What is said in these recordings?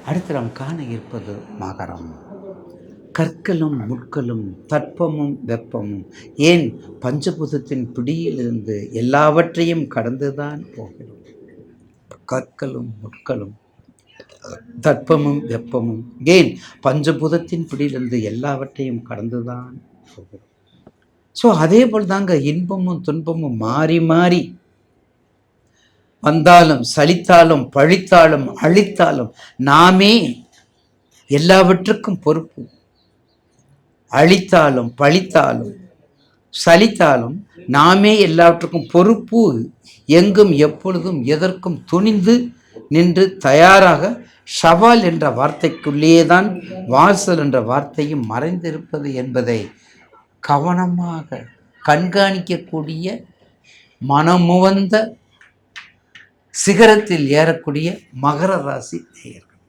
அடுத்து நாம் காண இருப்பது மகரம். கற்களும் முட்களும் தட்பமும் வெப்பமும் ஏன் பஞ்சபூதத்தின் பிடியிலிருந்து எல்லாவற்றையும் கடந்துதான் போகிறோம். கற்களும் முட்களும் தட்பமும் வெப்பமும் ஏன் பஞ்சபூதத்தின் பிடியிலிருந்து எல்லாவற்றையும் கடந்துதான் போகிறோம். ஸோ அதே போல் தாங்க இன்பமும் துன்பமும் மாறி மாறி வந்தாலும் சலித்தாலும் பழித்தாலும் அழித்தாலும் நாமே எல்லாவற்றுக்கும் பொறுப்பு. அழித்தாலும் பழித்தாலும் சலித்தாலும் நாமே எல்லாவற்றுக்கும் பொறுப்பு. எங்கும் எப்பொழுதும் எதற்கும் துணிந்து நின்று தயாராக சவால் என்ற வார்த்தைக்குள்ளேயே தான் வாசல் என்ற வார்த்தையும் மறைந்திருப்பது என்பதை கவனமாக கண்காணிக்கக்கூடிய மனமுவந்த சிகரத்தில் ஏறக்கூடிய மகர ராசி நேயர்கள்.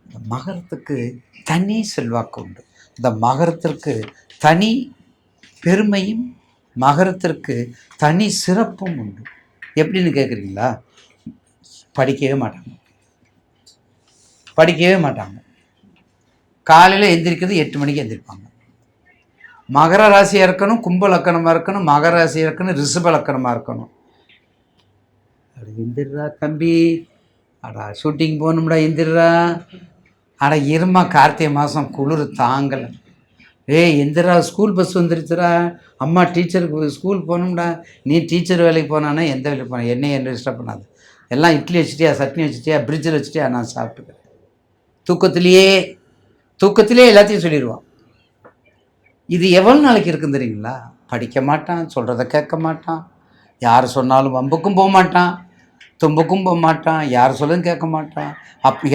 இந்த மகரத்துக்கு தனி செல்வாக்கு உண்டு. இந்த மகரத்திற்கு தனி பெருமையும் மகரத்திற்கு தனி சிறப்பும் உண்டு. எப்படின்னு கேட்குறீங்களா? படிக்கவே மாட்டாங்க. காலையில் எந்திரிக்கிறது 8 மணிக்கு எந்திரிப்பாங்க. மகர ராசியாக இருக்கணும், கும்ப லக்கணமாக இருக்கணும், மகர ராசியாக இருக்கணும், ரிஷப லக்கணமாக இருக்கணும். எந்திரா தம்பி, அடா ஷூட்டிங் போகணும்டா, எந்திரா, அட இருமா, கார்த்திகை மாதம் குளிர் தாங்கலை, எந்திரா, ஸ்கூல் பஸ் வந்துருச்சுரா, அம்மா டீச்சருக்கு ஸ்கூல் போகணும்டா. நீ டீச்சர் வேலைக்கு போனானே எந்த வேலைக்கு போன, என்ன டிஸ்டர்ப் பண்ணாது. எல்லாம் இட்லி வச்சுட்டியா, சட்னி வச்சுட்டியா, பிரிட்ஜில் வச்சுட்டியா, நான் சாப்பிட்டுக்கிறேன். தூக்கத்திலே எல்லாத்தையும் சொல்லிடுவான். இது எவ்வளோ நாளைக்கு இருக்குன்னு தெரியுங்களா? படிக்க மாட்டான், சொல்கிறத கேட்க மாட்டான், யார் சொன்னாலும் வம்புக்கும் போக மாட்டான், தும்புக்கும் போக மாட்டான், யார் சொல்லவும் கேட்க மாட்டான்.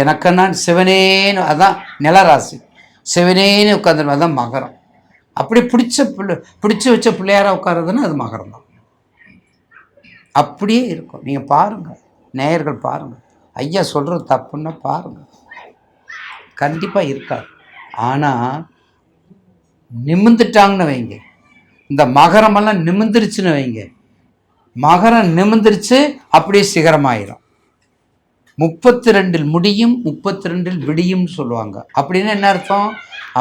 எனக்குன்னா சிவனேன்னு, அதான் நிலராசி, சிவனேன்னு உட்காந்துருவேன். அதான் மகரம். அப்படி பிடிச்சி வச்ச பிள்ளையாராக உட்காருதுன்னா அது மகரம் தான். அப்படியே இருக்கும். நீங்கள் பாருங்கள், நேயர்கள் பாருங்கள், ஐயா சொல்கிறது தப்புன்னா பாருங்கள், கண்டிப்பாக இருக்காது. ஆனால் நிமிந்துட்டாங்கன்னு வைங்க, இந்த மகரமெல்லாம் நிமிந்துருச்சுன்னு வைங்க, மகரம் நிமிந்துருச்சு அப்படியே சிகரமாயிரும். 32 முடியும் 32 விடியும் சொல்லுவாங்க. அப்படின்னு என்ன அர்த்தம்?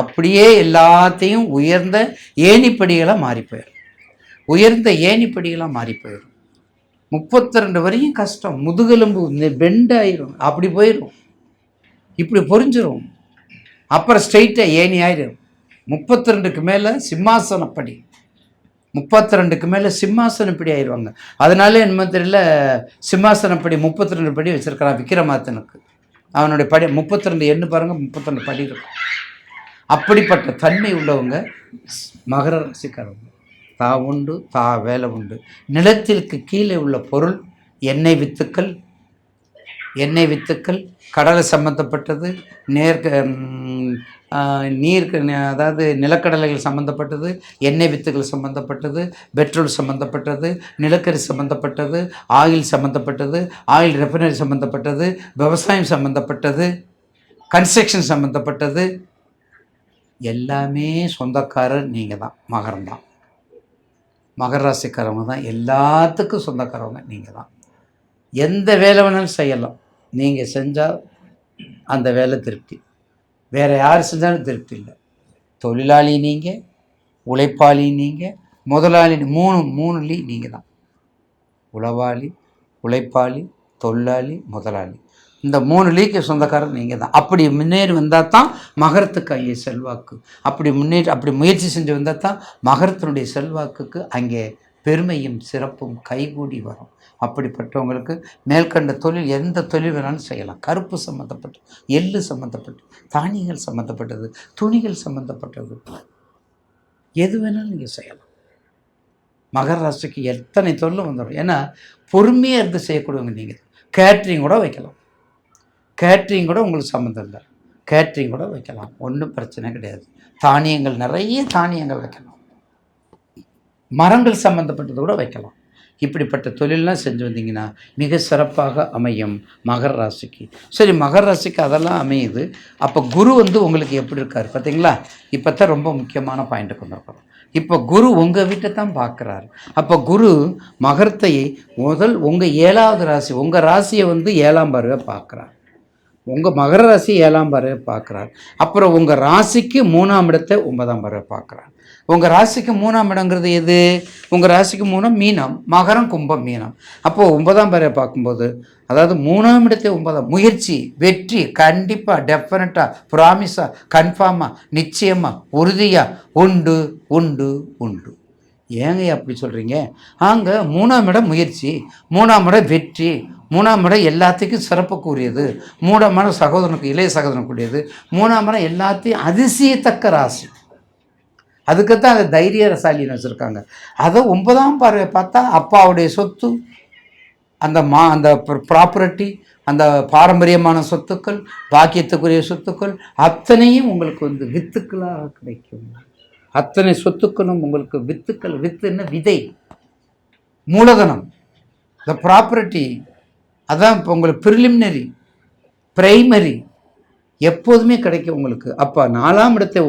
அப்படியே எல்லாத்தையும் உயர்ந்த ஏணிப்படிகளாக மாறி போயிடும். 32 வரையும் கஷ்டம், முதுகெலும்பு பெண்டாயிரும், அப்படி போயிடும், இப்படி பொறிஞ்சிரும், அப்புறம் ஸ்ட்ரெயிட்டாக ஏணி ஆயிடும். 32க்கு மேலே சிம்மாசனப்படி, 32க்கு மேலே சிம்மாசனப்படி ஆயிடுவாங்க. அதனால என்ன தெரியல, சிம்மாசனப்படி 32 படி வச்சிருக்கிறான் விக்ரமாதித்தனுக்கு. அவனுடைய படி 32 எண்ணு பாருங்க, 32 படி இருக்கும். அப்படிப்பட்ட தன்மை உள்ளவங்க மகர ராசிக்காரவங்க. தா உண்டு, தா வேலை உண்டு. நிலத்திற்கு கீழே உள்ள பொருள் எண்ணெய் வித்துக்கள், கடலை சம்மந்தப்பட்டது, நீர், அதாவது நிலக்கடலைகள் சம்மந்தப்பட்டது, எண்ணெய் வித்துகள் சம்மந்தப்பட்டது, பெட்ரோல் சம்மந்தப்பட்டது, நிலக்கரி சம்மந்தப்பட்டது, ஆயில் சம்மந்தப்பட்டது, ஆயில் ரெஃபைனரி சம்மந்தப்பட்டது, விவசாயம் சம்மந்தப்பட்டது, கன்ஸ்ட்ரக்ஷன் சம்மந்தப்பட்டது, எல்லாமே சொந்தக்காரர் நீங்கள் தான். மகரம் தான், மகர ராசிக்காரவங்க தான், எல்லாத்துக்கும் சொந்தக்காரவங்க நீங்கள் தான். எந்த வேலை வேணாலும் செய்யலாம். நீங்கள் செஞ்சால் அந்த வேலை திருப்தி, வேறு யார் செஞ்சாலும் திருப்தி இல்லை. தொழிலாளி நீங்கள், உழைப்பாளி நீங்கள், முதலாளி, மூணு நீங்கள் தான். உளவாளி, உழைப்பாளி, தொழிலாளி, முதலாளி, இந்த 3 சொந்தக்காரர் நீங்கள் தான். அப்படி முன்னேறி வந்தால் தான் மகரத்துக்கு அங்கே செல்வாக்கு. அப்படி முயற்சி செஞ்சு வந்தால் தான் மகரத்தினுடைய செல்வாக்குக்கு அங்கே பெருமையும் சிறப்பும் கைகூடி வரும். அப்படிப்பட்டவங்களுக்கு மேற்கண்ட தொழில், எந்த தொழில் வேணாலும் செய்யலாம். கருப்பு சம்மந்தப்பட்டு, எள்ளு சம்மந்தப்பட்டு, தானியங்கள் சம்மந்தப்பட்டது, துணிகள் சம்மந்தப்பட்டது, எது வேணாலும் நீங்கள் செய்யலாம். மகர ராசிக்கு எத்தனை தொழிலும் வந்துடும். ஏன்னா பொறுமையாக இருந்து செய்யக்கூடியவங்க நீங்கள். கேட்ரிங் கூட வைக்கலாம், கேட்ரிங் கூட உங்களுக்கு சம்மந்தம் இல்லை, கேட்ரிங் கூட வைக்கலாம், ஒன்றும் பிரச்சனை கிடையாது. தானியங்கள், நிறைய தானியங்கள் வைக்கலாம், மரங்கள் சம்மந்தப்பட்டது கூட வைக்கலாம். இப்படிப்பட்ட தொழிலெலாம் செஞ்சு வந்தீங்கன்னா மிக சிறப்பாக அமையும் மகர ராசிக்கு. சரி, மகர ராசிக்கு அதெல்லாம் அமையுது. அப்போ குரு உங்களுக்கு எப்படி இருக்கார் பார்த்தீங்களா? இப்போ தான் ரொம்ப முக்கியமான பாயிண்ட்டுக்கு வந்துருக்கிறோம். இப்போ குரு உங்கள் வீட்டை தான் பார்க்குறாரு. அப்போ குரு மகரத்தை உங்கள் 7வது ராசி, உங்கள் ராசியை 7ஆம் பார்வை பார்க்குறார். உங்கள் மகர ராசி 7ஆம் பார்வையை பார்க்குறார். அப்புறம் உங்கள் ராசிக்கு 3ஆம் இடத்தை 9ஆம் பார்வையை பார்க்குறார். உங்கள் ராசிக்கு 3ஆம் இடங்கிறது எது? உங்கள் ராசிக்கு 3 மீனம், மகரம், கும்பம், மீனம். அப்போது 9ஆம் பார்வையை பார்க்கும்போது, அதாவது 3ஆம் இடத்தை 9ஆம், முயற்சி, வெற்றி, கண்டிப்பாக, டெஃபினட்டாக, ப்ராமிஸாக, கன்ஃபார்மாக, நிச்சயமாக, உறுதியாக, உண்டு உண்டு உண்டு. ஏங்க அப்படி சொல்கிறீங்க? அங்கே 3ஆம் இடம் முயற்சி, 3ஆம் இடம் வெற்றி, 3ஆம் இடம் எல்லாத்துக்கும் சிறப்புக்குரியது, 3ஆம் இடம் சகோதரனுக்கு இளைய சகோதரனுக்குரியது, 3ஆம் இடம் எல்லாத்தையும் அதிசயத்தக்க ராசி. அதுக்குத்தான் அதை தைரியசாலின்னு வச்சுருக்காங்க. அதை 9ஆம் பார்வையை பார்த்தா அப்பாவுடைய சொத்து, அந்த ப்ராப்பர்ட்டி, அந்த பாரம்பரியமான சொத்துக்கள், பாக்கியத்துக்குரிய சொத்துக்கள் அத்தனையும் உங்களுக்கு வித்துக்களாக கிடைக்கும். அத்தனை சொத்துக்களும் உங்களுக்கு வித்துக்கள். வித்துன்னா விதை, மூலதனம், இந்த ப்ராப்பர்ட்டி. அதான் இப்போ உங்களுக்கு ப்ரிலிமினரி, பிரைமரி எப்போதுமே கிடைக்கும் உங்களுக்கு. அப்போ 4ஆம் இடத்தை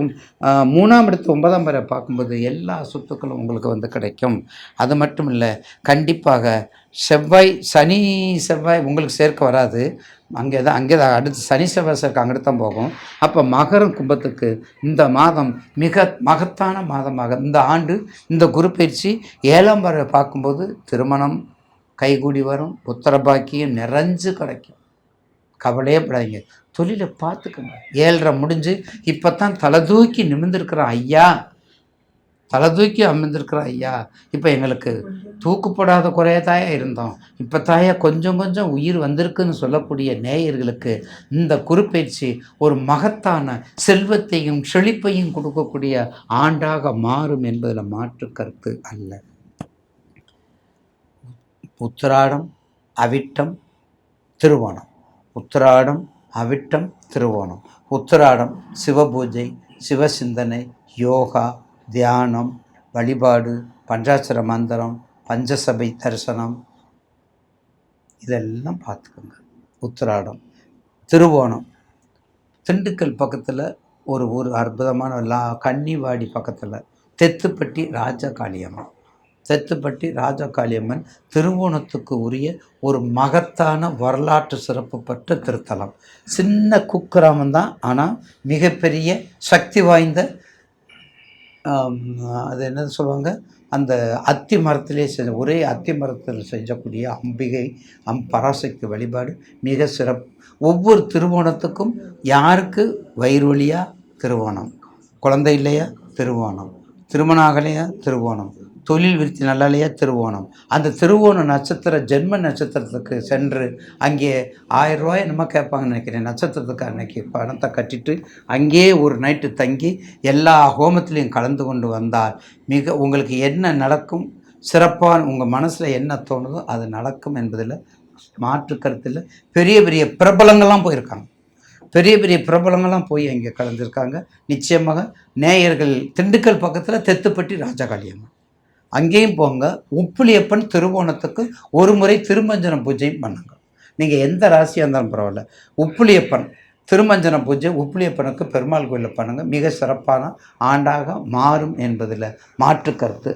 3ஆம் இடத்தை 9ஆம் பார்வை பார்க்கும்போது எல்லா சொத்துக்களும் உங்களுக்கு கிடைக்கும். அது மட்டும் இல்லை, கண்டிப்பாக சனி செவ்வாய் உங்களுக்கு சேர்க்க வராது. அங்கே தான் அடுத்து சனி செவ்வாய் சேர்க்க அங்கிட்டு தான் போகும். அப்போ மகரம் கும்பத்துக்கு இந்த மாதம் மிக மகத்தான மாதமாக இந்த ஆண்டு இந்த குரு பயிற்சி 7ஆம் பார்வை பார்க்கும்போது திருமணம் கைகூடி வரும், புத்திரபாக்கியம் நிறைஞ்சு கிடைக்கும். கவலையே படாதீங்க. தொழிலை பார்த்துக்கங்க. 7.5 முடிஞ்சு இப்போ தான் தலை தூக்கி நிமிர்ந்திருக்கிற ஐயா, தலை தூக்கி அமர்ந்திருக்கிற ஐயா. இப்போ எங்களுக்கு தூக்குப்படாத குறையதாயா இருந்தோம், இப்போ தாயா கொஞ்சம் கொஞ்சம் உயிர் வந்திருக்குன்னு சொல்லக்கூடிய நேயர்களுக்கு இந்த குருப்பெயர்ச்சி ஒரு மகத்தான செல்வத்தையும் செழிப்பையும் கொடுக்கக்கூடிய ஆண்டாக மாறும் என்பதில் மாற்று கருத்து அல்ல. உத்திராடம், அவிட்டம், திருவோணம். உத்திராடம், அவிட்டம், திருவோணம். உத்திராடம் சிவபூஜை, சிவசிந்தனை, யோகா, தியானம், வழிபாடு, பஞ்சாட்சர மந்திரம், பஞ்சசபை தரிசனம், இதெல்லாம் பார்த்துக்கோங்க. உத்திராடம். திருவோணம் திண்டுக்கல் பக்கத்தில் ஒரு ஊர் அற்புதமான கன்னிவாடி பக்கத்தில் தெத்துப்பட்டி ராஜகாளியம்மன். தெத்துப்பட்டி ராஜகாளியம்மன் திருவோணத்துக்கு உரிய ஒரு மகத்தான வரலாற்று சிறப்பு பெற்ற திருத்தலம். சின்ன குக்கிராமம் தான், ஆனால் மிகப்பெரிய சக்தி வாய்ந்த, அது என்னது சொல்லுவாங்க, அந்த அத்தி மரத்திலே ஒரே அத்தி மரத்தில் செஞ்சக்கூடிய அம்பிகை பராசக்தி வழிபாடு மிக சிறப்பு. ஒவ்வொரு திருவோணத்துக்கும் யாருக்கு வயிறு வழியா திருவோணம், குழந்தை இல்லையா திருவோணம், திருமணம் ஆகலையா திருவோணம், தொழில் விருத்தி நல்லாலையா திருவோணம். அந்த திருவோண நட்சத்திர ஜென்ம நட்சத்திரத்துக்கு சென்று அங்கே 1000 ரூபாய் என்னமோ கேட்பாங்கன்னு நினைக்கிறேன். நட்சத்திரத்துக்கு அன்னைக்கு பணத்தை கட்டிட்டு அங்கேயே ஒரு நைட்டு தங்கி எல்லா ஹோமத்திலையும் கலந்து கொண்டு வந்தால் உங்களுக்கு என்ன நடக்கும், சிறப்பான உங்கள் மனசில் என்ன தோணுதோ அது நடக்கும் என்பதில் மாற்று கருத்தில். பெரிய பெரிய பிரபலங்கள்லாம் போயிருக்காங்க, பெரிய பெரிய பிரபலங்கள்லாம் போய் அங்கே கலந்துருக்காங்க. நிச்சயமாக நேயர்கள் திண்டுக்கல் பக்கத்தில் தெத்துப்பட்டி ராஜகாளியம்மன் அங்கேயும் போங்க. உப்புலியப்பன் திருவோணத்துக்கு ஒரு முறை திருமஞ்சன பூஜையும் பண்ணுங்க. நீங்கள் எந்த ராசியாக இருந்தாலும் பரவாயில்ல, உப்புலியப்பன் திருமஞ்சன பூஜை உப்புலியப்பனுக்கு பெருமாள் கோயிலில் பண்ணுங்கள். மிக சிறப்பான ஆண்டாக மாறும் என்பதில் மாற்று கருத்து